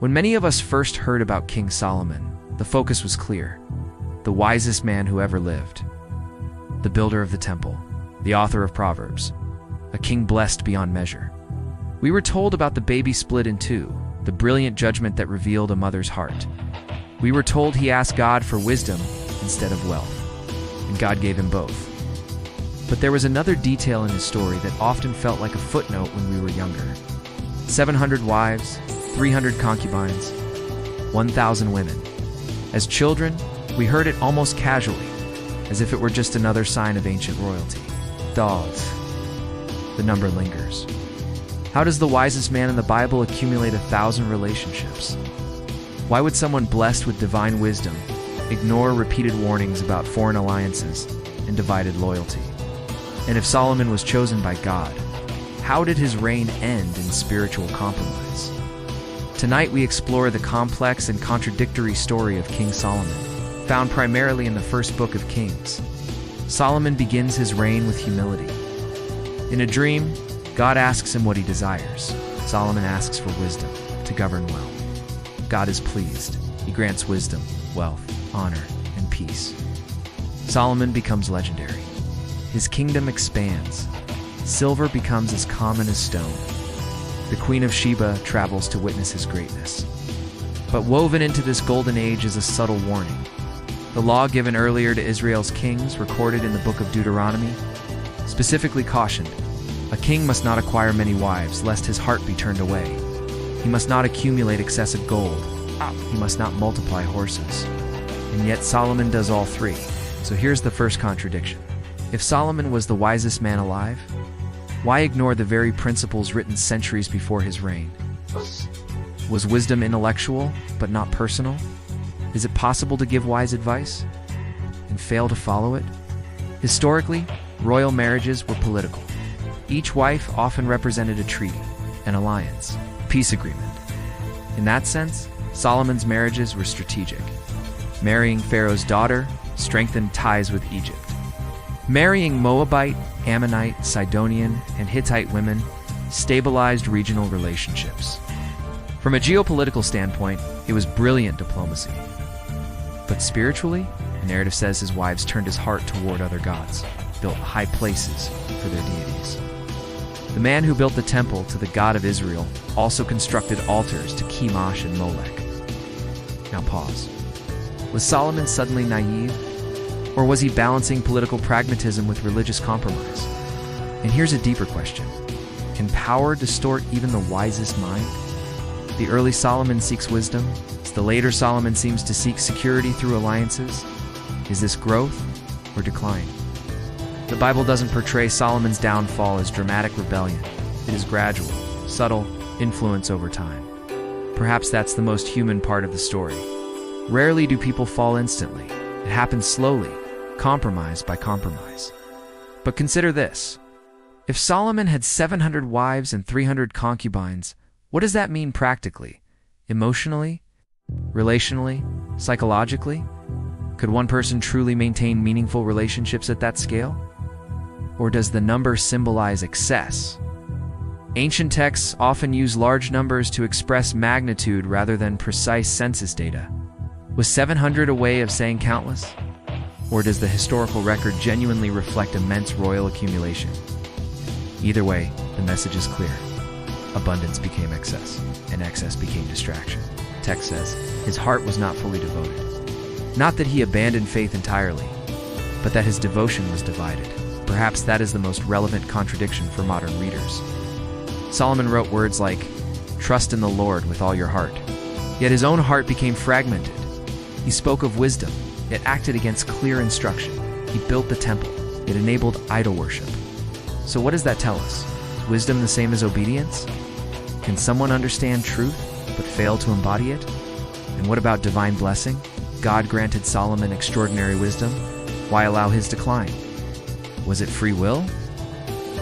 When many of us first heard about King Solomon, the focus was clear: the wisest man who ever lived, the builder of the temple, the author of Proverbs, a king blessed beyond measure. We were told about the baby split in two, the brilliant judgment that revealed a mother's heart. We were told he asked God for wisdom instead of wealth, and God gave him both. But there was another detail in his story that often felt like a footnote when we were younger. 700 wives, 300 concubines, 1,000 women. As children, we heard it almost casually, as if it were just another sign of ancient royalty. Dogs. The number lingers. How does the wisest man in the Bible accumulate 1,000 relationships? Why would someone blessed with divine wisdom ignore repeated warnings about foreign alliances and divided loyalty? And if Solomon was chosen by God, how did his reign end in spiritual compromise? Tonight we explore the complex and contradictory story of King Solomon, found primarily in the first book of Kings. Solomon begins his reign with humility. In a dream, God asks him what he desires. Solomon asks for wisdom to govern well. God is pleased. He grants wisdom, wealth, honor, and peace. Solomon becomes legendary. His kingdom expands. Silver becomes as common as stone. The Queen of Sheba travels to witness his greatness. But woven into this golden age is a subtle warning. The law given earlier to Israel's kings, recorded in the book of Deuteronomy, specifically cautioned, a king must not acquire many wives, lest his heart be turned away. He must not accumulate excessive gold. He must not multiply horses. And yet Solomon does all three. So here's the first contradiction. If Solomon was the wisest man alive, why ignore the very principles written centuries before his reign? Was wisdom intellectual, but not personal? Is it possible to give wise advice and fail to follow it? Historically, royal marriages were political. Each wife often represented a treaty, an alliance, a peace agreement. In that sense, Solomon's marriages were strategic. Marrying Pharaoh's daughter strengthened ties with Egypt. Marrying Moabite, Ammonite, Sidonian, and Hittite women stabilized regional relationships. From a geopolitical standpoint, it was brilliant diplomacy. But spiritually, the narrative says his wives turned his heart toward other gods, built high places for their deities. The man who built the temple to the God of Israel also constructed altars to Chemosh and Molech. Now pause. Was Solomon suddenly naive? Or was he balancing political pragmatism with religious compromise? And here's a deeper question. Can power distort even the wisest mind? The early Solomon seeks wisdom. The later Solomon seems to seek security through alliances. Is this growth or decline? The Bible doesn't portray Solomon's downfall as dramatic rebellion. It is gradual, subtle influence over time. Perhaps that's the most human part of the story. Rarely do people fall instantly. It happens slowly, compromise by compromise. But consider this. If Solomon had 700 wives and 300 concubines, what does that mean practically? Emotionally? Relationally? Psychologically? Could one person truly maintain meaningful relationships at that scale? Or does the number symbolize excess? Ancient texts often use large numbers to express magnitude rather than precise census data. Was 700 a way of saying countless? Or does the historical record genuinely reflect immense royal accumulation? Either way, the message is clear. Abundance became excess, and excess became distraction. Text says, his heart was not fully devoted. Not that he abandoned faith entirely, but that his devotion was divided. Perhaps that is the most relevant contradiction for modern readers. Solomon wrote words like, "Trust in the Lord with all your heart." Yet his own heart became fragmented. He spoke of wisdom, yet acted against clear instruction. He built the temple, yet enabled idol worship. So what does that tell us? Is wisdom the same as obedience? Can someone understand truth, but fail to embody it? And what about divine blessing? God granted Solomon extraordinary wisdom. Why allow his decline? Was it free will?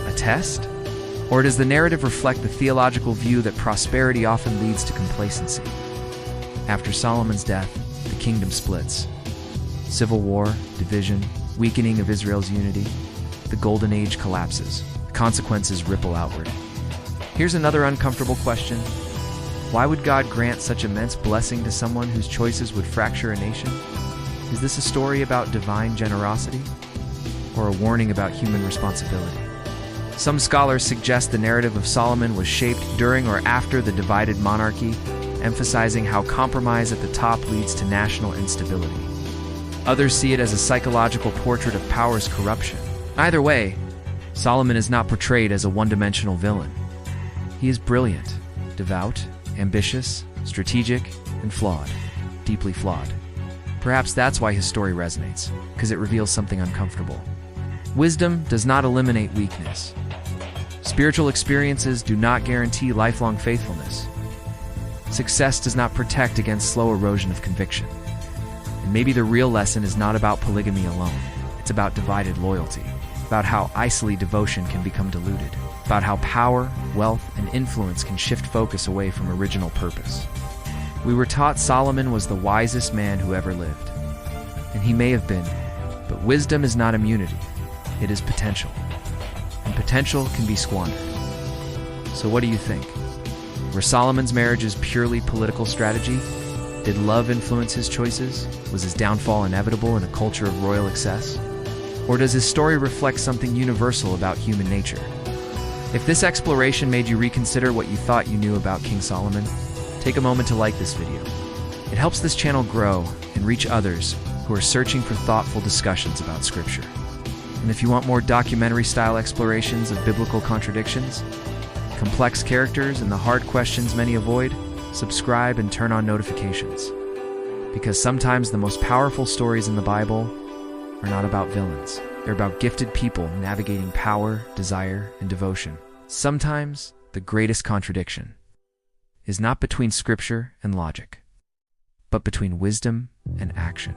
A test? Or does the narrative reflect the theological view that prosperity often leads to complacency? After Solomon's death, the kingdom splits. Civil war, division, weakening of Israel's unity. The golden age collapses. The consequences ripple outward. Here's another uncomfortable question. Why would God grant such immense blessing to someone whose choices would fracture a nation? Is this a story about divine generosity, or a warning about human responsibility? Some scholars suggest the narrative of Solomon was shaped during or after the divided monarchy, emphasizing how compromise at the top leads to national instability. Others see it as a psychological portrait of power's corruption. Either way, Solomon is not portrayed as a one-dimensional villain. He is brilliant, devout, ambitious, strategic, and flawed, deeply flawed. Perhaps that's why his story resonates, because it reveals something uncomfortable. Wisdom does not eliminate weakness. Spiritual experiences do not guarantee lifelong faithfulness. Success does not protect against slow erosion of conviction. And maybe the real lesson is not about polygamy alone. It's about divided loyalty, about how isolated devotion can become diluted, about how power, wealth, and influence can shift focus away from original purpose. We were taught Solomon was the wisest man who ever lived. And he may have been, but wisdom is not immunity. It is potential. And potential can be squandered. So what do you think? Were Solomon's marriages purely political strategy? Did love influence his choices? Was his downfall inevitable in a culture of royal excess? Or does his story reflect something universal about human nature? If this exploration made you reconsider what you thought you knew about King Solomon, take a moment to like this video. It helps this channel grow and reach others who are searching for thoughtful discussions about Scripture. And if you want more documentary-style explorations of biblical contradictions, complex characters, and the hard questions many avoid, subscribe and turn on notifications. Because sometimes the most powerful stories in the Bible are not about villains. They're about gifted people navigating power, desire, and devotion. Sometimes the greatest contradiction is not between Scripture and logic, but between wisdom and action.